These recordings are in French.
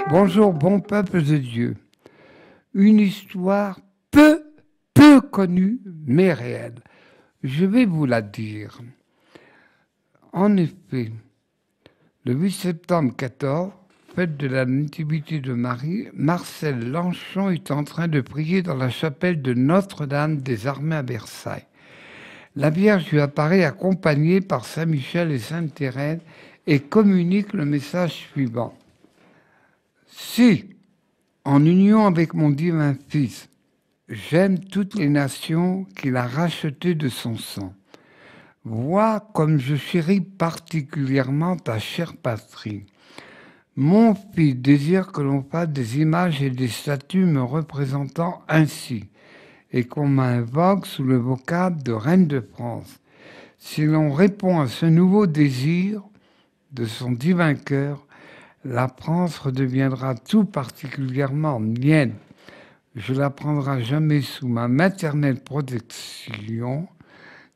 Bonjour, bon peuple de Dieu. Une histoire peu connue, mais réelle. Je vais vous la dire. En effet, le 8 septembre 14, fête de la Nativité de Marie, Marcel Lanchon est en train de prier dans la chapelle de Notre-Dame des Armées à Versailles. La Vierge lui apparaît accompagnée par Saint Michel et Sainte Thérèse et communique le message suivant. Si, en union avec mon divin Fils, j'aime toutes les nations qu'il a rachetées de son sang. Vois comme je chéris particulièrement ta chère patrie. Mon fils désire que l'on fasse des images et des statues me représentant ainsi, et qu'on m'invoque sous le vocable de reine de France. Si l'on répond à ce nouveau désir de son divin cœur, la France redeviendra tout particulièrement mienne. Je la prendrai jamais sous ma maternelle protection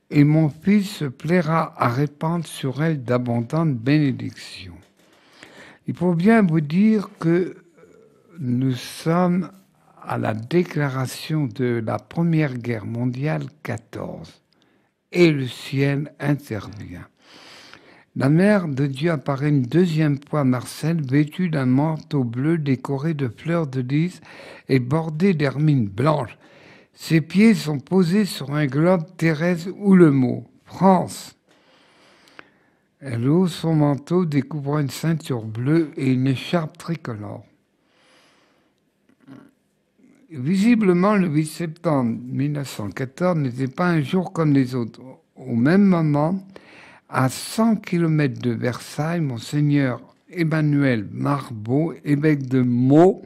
et mon fils se plaira à répandre sur elle d'abondantes bénédictions. Il faut bien vous dire que nous sommes à la déclaration de la Première Guerre mondiale 14 et le ciel intervient. La mère de Dieu apparaît une deuxième fois à Marcel, vêtue d'un manteau bleu décoré de fleurs de lys et bordé d'hermines blanches. Ses pieds sont posés sur un globe terrestre où le mot « France ». Elle hausse son manteau, découvrant une ceinture bleue et une écharpe tricolore. Visiblement, le 8 septembre 1914 n'était pas un jour comme les autres. Au même moment, à 100 km de Versailles, Monseigneur Emmanuel Marbeau, évêque de Meaux,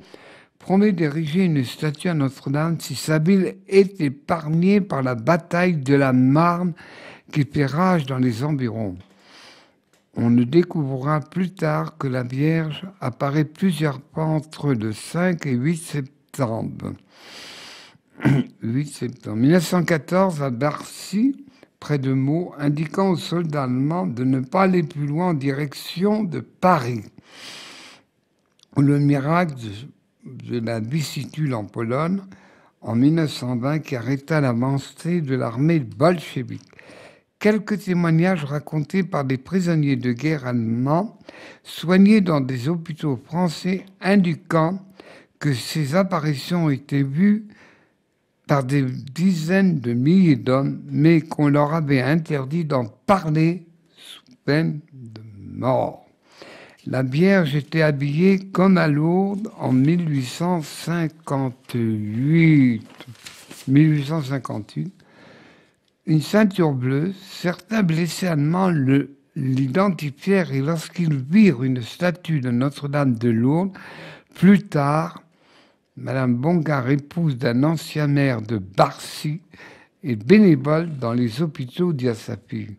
promet d'ériger une statue à Notre-Dame si sa ville est épargnée par la bataille de la Marne qui fait rage dans les environs. On ne découvrira plus tard que la Vierge apparaît plusieurs fois entre le 5 et 8 septembre. 8 septembre 1914, à Barcy, près de Meaux, indiquant aux soldats allemands de ne pas aller plus loin en direction de Paris. Le miracle de la vicissitude en Pologne, en 1920, qui arrêta l'avancée de l'armée bolchevique. Quelques témoignages racontés par des prisonniers de guerre allemands soignés dans des hôpitaux français indiquant que ces apparitions ont été vues par des dizaines de milliers d'hommes, mais qu'on leur avait interdit d'en parler sous peine de mort. La Vierge était habillée comme à Lourdes en 1858. Une ceinture bleue, certains blessés allemands l'identifièrent et lorsqu'ils virent une statue de Notre-Dame de Lourdes, plus tard, Madame Bongard, épouse d'un ancien maire de Barcy, est bénévole dans les hôpitaux, dit à sa fille.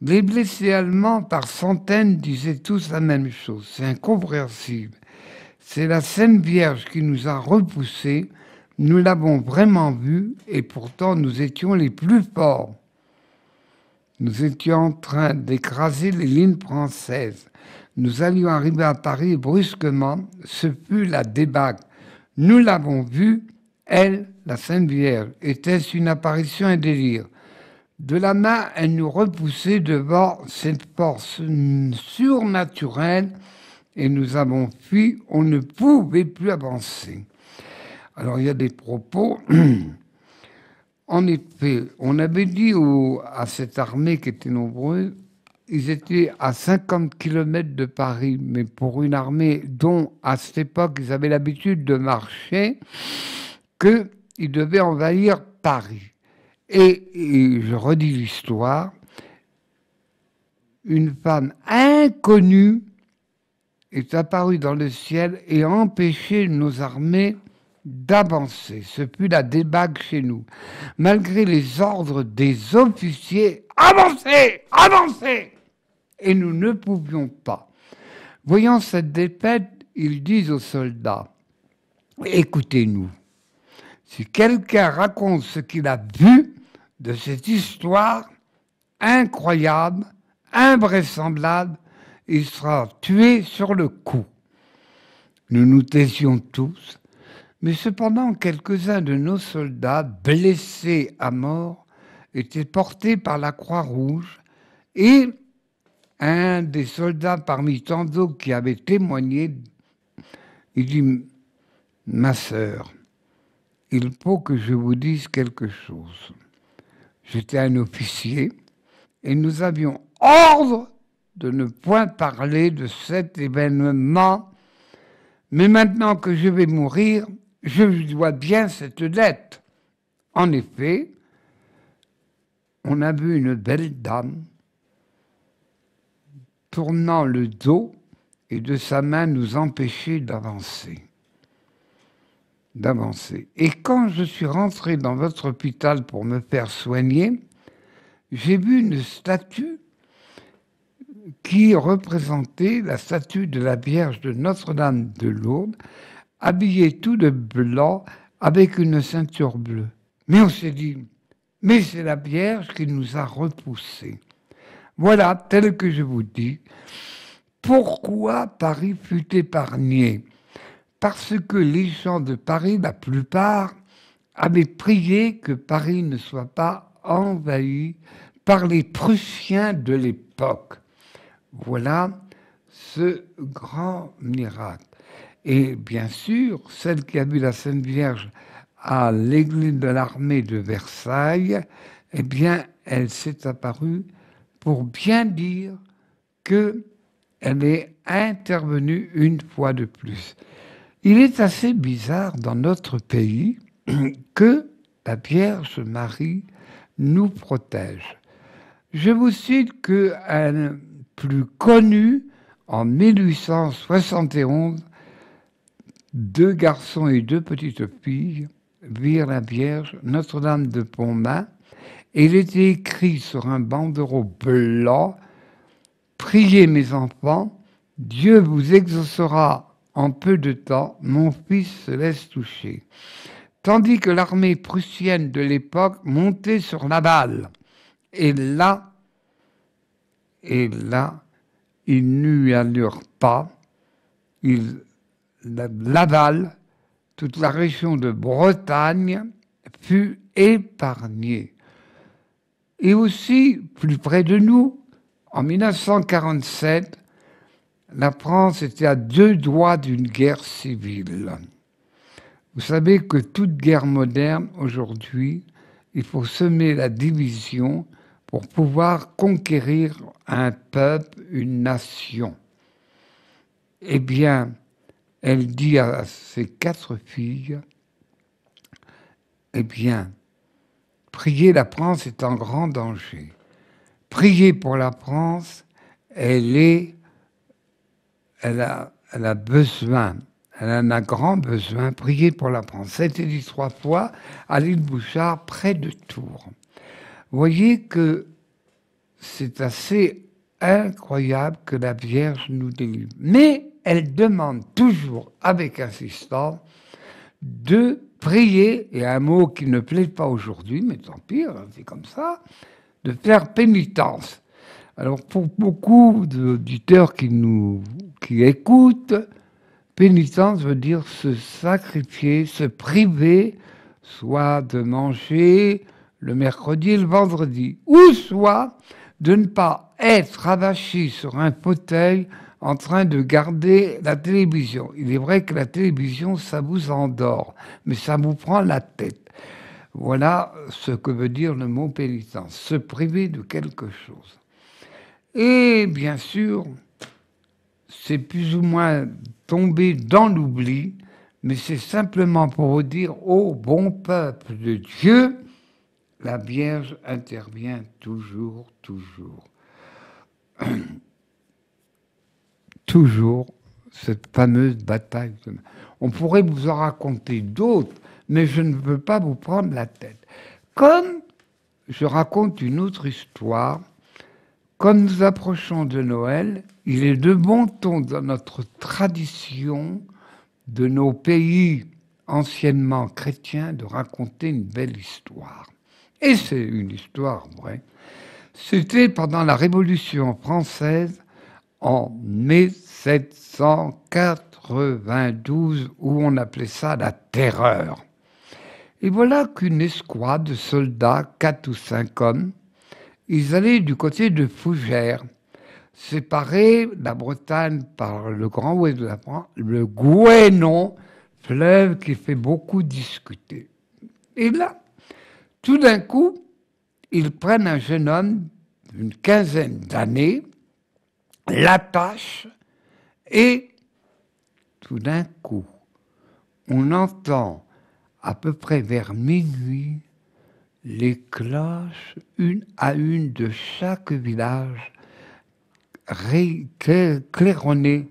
Les blessés allemands par centaines disaient tous la même chose. C'est incompréhensible. C'est la Sainte Vierge qui nous a repoussés. Nous l'avons vraiment vue et pourtant nous étions les plus forts. Nous étions en train d'écraser les lignes françaises. Nous allions arriver à Paris et brusquement, ce fut la débâcle. Nous l'avons vue, elle, la Sainte Vierge. Était-ce une apparition, un délire? De la main, elle nous repoussait devant cette force surnaturelle et nous avons fui, on ne pouvait plus avancer. Alors il y a des propos. En effet, on avait dit à cette armée qui était nombreuse, ils étaient à 50 km de Paris, mais pour une armée dont, à cette époque, ils avaient l'habitude de marcher, qu'ils devaient envahir Paris. Et je redis l'histoire, une femme inconnue est apparue dans le ciel et a empêché nos armées d'avancer. Ce fut la débâcle chez nous. Malgré les ordres des officiers, avancez, avancez! Et nous ne pouvions pas. Voyant cette défaite, ils disent aux soldats, écoutez-nous, si quelqu'un raconte ce qu'il a vu de cette histoire incroyable, invraisemblable, il sera tué sur le coup. Nous nous taisions tous, mais cependant quelques-uns de nos soldats, blessés à mort, étaient portés par la Croix-Rouge et un des soldats parmi tant d'autres qui avaient témoigné, il dit « Ma sœur, il faut que je vous dise quelque chose. J'étais un officier et nous avions ordre de ne point parler de cet événement, mais maintenant que je vais mourir, je lui dois bien cette dette. » En effet, on a vu une belle dame tournant le dos et de sa main nous empêcher d'avancer. Et quand je suis rentré dans votre hôpital pour me faire soigner, j'ai vu une statue qui représentait la statue de la Vierge de Notre-Dame de Lourdes, habillée tout de blanc avec une ceinture bleue. Mais on s'est dit, mais c'est la Vierge qui nous a repoussés. Voilà, tel que je vous dis, pourquoi Paris fut épargné. Parce que les gens de Paris, la plupart, avaient prié que Paris ne soit pas envahi par les Prussiens de l'époque. Voilà ce grand miracle. Et bien sûr, celle qui a vu la Sainte Vierge à l'église de l'armée de Versailles, eh bien, elle s'est apparue pour bien dire qu'elle est intervenue une fois de plus. Il est assez bizarre dans notre pays que la Vierge Marie nous protège. Je vous cite qu'un plus connu, en 1871, 2 garçons et 2 petites filles virent la Vierge Notre-Dame de Pontmain, et il était écrit sur un bandeau blanc « Priez mes enfants, Dieu vous exaucera en peu de temps, mon fils se laisse toucher. » Tandis que l'armée prussienne de l'époque montait sur Laval. Et là, ils n'y allurent pas. Laval, toute la région de Bretagne, fut épargnée. Et aussi, plus près de nous, en 1947, la France était à 2 doigts d'une guerre civile. Vous savez que toute guerre moderne, aujourd'hui, il faut semer la division pour pouvoir conquérir un peuple, une nation. Eh bien, elle dit à ses 4 filles, eh bien, priez, la France est en grand danger. Priez pour la France, elle a besoin, elle en a grand besoin, priez pour la France. Ça a été dit 3 fois à l'île Bouchard, près de Tours. Vous voyez que c'est assez incroyable que la Vierge nous délivre. Mais elle demande toujours, avec insistance, de prier, et un mot qui ne plaît pas aujourd'hui, mais tant pis, c'est comme ça, de faire pénitence. Alors pour beaucoup d'auditeurs qui écoutent, pénitence veut dire se sacrifier, se priver, soit de manger le mercredi et le vendredi, ou soit de ne pas être avachi sur un fauteuil en train de garder la télévision. Il est vrai que la télévision, ça vous endort, mais ça vous prend la tête. Voilà ce que veut dire le mot pénitence, se priver de quelque chose. Et bien sûr, c'est plus ou moins tombé dans l'oubli, mais c'est simplement pour vous dire, ô bon peuple de Dieu, la Vierge intervient toujours. Toujours cette fameuse bataille. On pourrait vous en raconter d'autres, mais je ne veux pas vous prendre la tête. Comme je raconte une autre histoire, comme nous approchons de Noël, il est de bon ton dans notre tradition de nos pays anciennement chrétiens de raconter une belle histoire. Et c'est une histoire vraie. C'était pendant la Révolution française en mai 1792, où on appelait ça la terreur. Et voilà qu'une escouade de soldats, 4 ou 5 hommes, ils allaient du côté de Fougères, séparer la Bretagne par le grand ouest de la France, le Gouesnon, fleuve qui fait beaucoup discuter. Et là, tout d'un coup, ils prennent un jeune homme d'une quinzaine d'années, l'attachent, et tout d'un coup, on entend à peu près vers minuit les cloches, une à une de chaque village, claironner,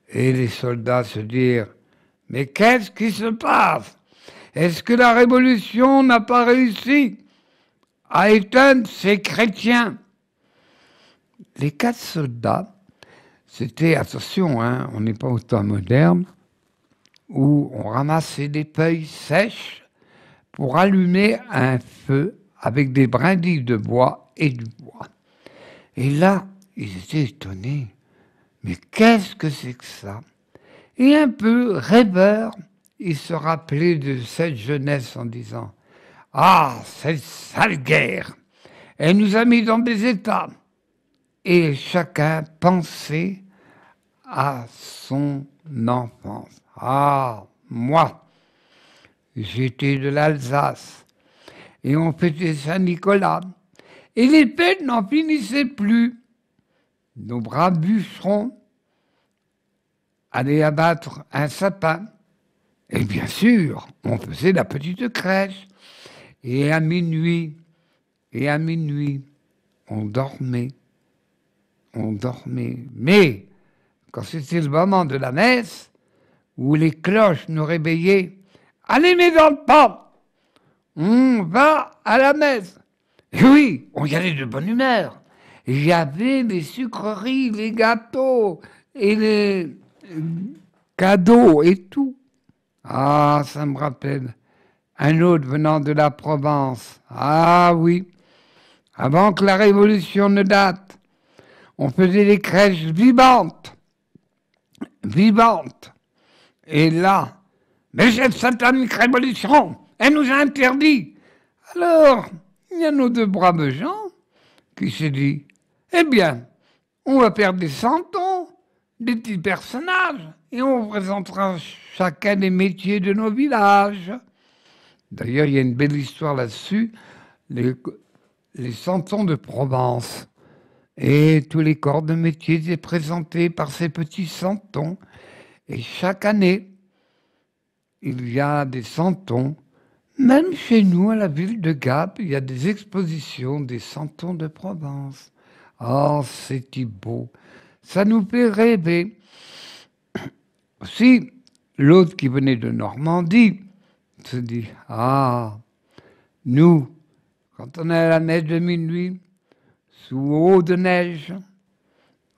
et les soldats se dire « Mais qu'est-ce qui se passe? Est-ce que la Révolution n'a pas réussi à éteindre ces chrétiens ?» Les 4 soldats, c'était, attention, hein, on n'est pas au temps moderne, où on ramassait des feuilles sèches pour allumer un feu avec des brindilles de bois et du bois. Et là, ils étaient étonnés. Mais qu'est-ce que c'est que ça? Et un peu rêveurs, ils se rappelaient de cette jeunesse en disant « Ah, cette sale guerre, elle nous a mis dans des états. » Et chacun pensait à son enfance. « Ah, moi, j'étais de l'Alsace, et on fêtait Saint-Nicolas, et les fêtes n'en finissaient plus. Nos braves bûcherons allaient abattre un sapin, et bien sûr, on faisait la petite crèche, et à minuit, on dormait. Mais quand c'était le moment de la messe, où les cloches nous réveillaient, « Allez mes enfants, on va à la messe !» Et oui, on y allait de bonne humeur. Il y avait les sucreries, les gâteaux et les cadeaux et tout. Ah, ça me rappelle un autre venant de la Provence. Ah oui, avant que la Révolution ne date, on faisait des crèches vivantes. Et là, mais cette satanique révolution, elle nous a interdit. Alors, il y a nos 2 braves gens qui se disent, eh bien, on va faire des santons, des petits personnages, et on présentera chacun des métiers de nos villages. D'ailleurs, il y a une belle histoire là-dessus, les santons de Provence. Et tous les corps de métier étaient présentés par ces petits santons. Et chaque année, il y a des santons. Même chez nous, à la ville de Gap, il y a des expositions des santons de Provence. Oh, c'est beau. Ça nous fait rêver. Aussi, l'autre qui venait de Normandie se dit, ah, nous, quand on est à la messe de minuit, sous haut de neige,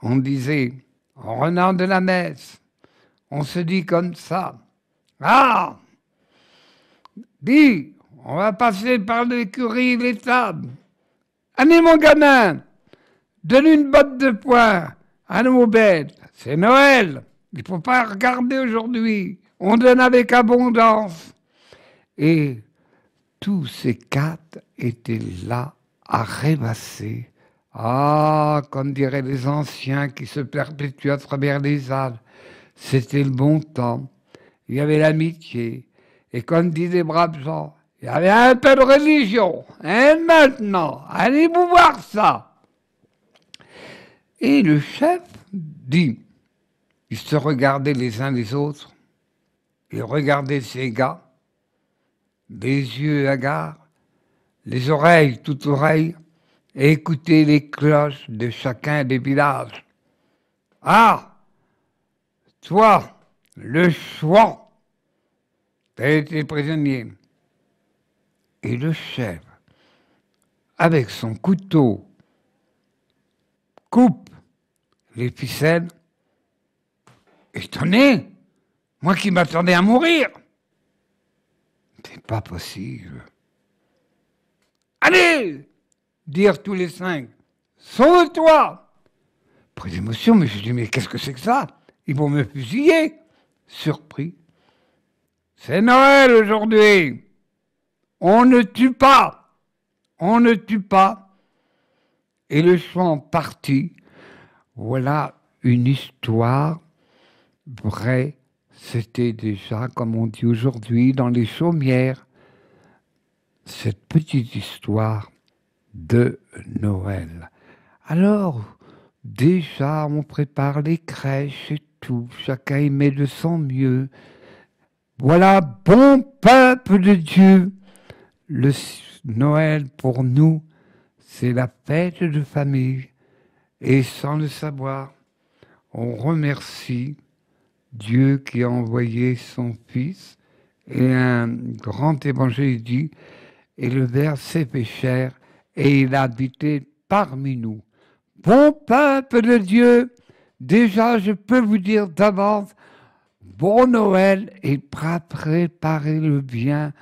on disait, en rentrant de la messe, on se dit comme ça, ah, dis, on va passer par l'écurie et l'étable. Allez mon gamin, donne une botte de foin à nos bêtes, c'est Noël, il ne faut pas regarder aujourd'hui, on donne avec abondance. Et tous ces 4 étaient là à rêvasser. Ah, comme diraient les anciens qui se perpétuent à travers les âges, c'était le bon temps, il y avait l'amitié, et comme disent les braves gens, il y avait un peu de religion, et maintenant, allez-vous voir ça. Et le chef dit, ils se regardaient les uns les autres, ils regardaient ces gars, les yeux hagards, les oreilles toutes oreilles, et écoutaient les cloches de chacun des villages. Ah, toi, le Chouan, t'as été prisonnier. Et le chef, avec son couteau, coupe les ficelles. Étonné, moi qui m'attendais à mourir. C'est pas possible. Allez, dirent tous les 5, sauve-toi. Pris d'émotion, mais je dis, mais qu'est-ce que c'est que ça? ils vont me fusiller. Surpris. C'est Noël aujourd'hui. On ne tue pas. On ne tue pas. Et le chant parti. Voilà une histoire vraie. C'était déjà, comme on dit aujourd'hui, dans les chaumières, cette petite histoire de Noël. Alors, déjà, on prépare les crèches et tout. Chacun y met de son mieux. Voilà, bon peuple de Dieu. Le Noël, pour nous, c'est la fête de famille. Et sans le savoir, on remercie Dieu qui a envoyé son Fils. Et un grand évangile dit, et le Verbe s'est fait chair, et il a habité parmi nous. Bon peuple de Dieu, déjà je peux vous dire d'avance, bon Noël et préparez le bien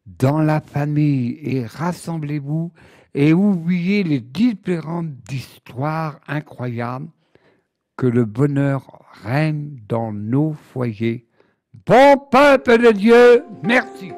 dans la famille et rassemblez-vous et oubliez les différentes histoires incroyables, que le bonheur règne dans nos foyers. Bon peuple de Dieu, merci.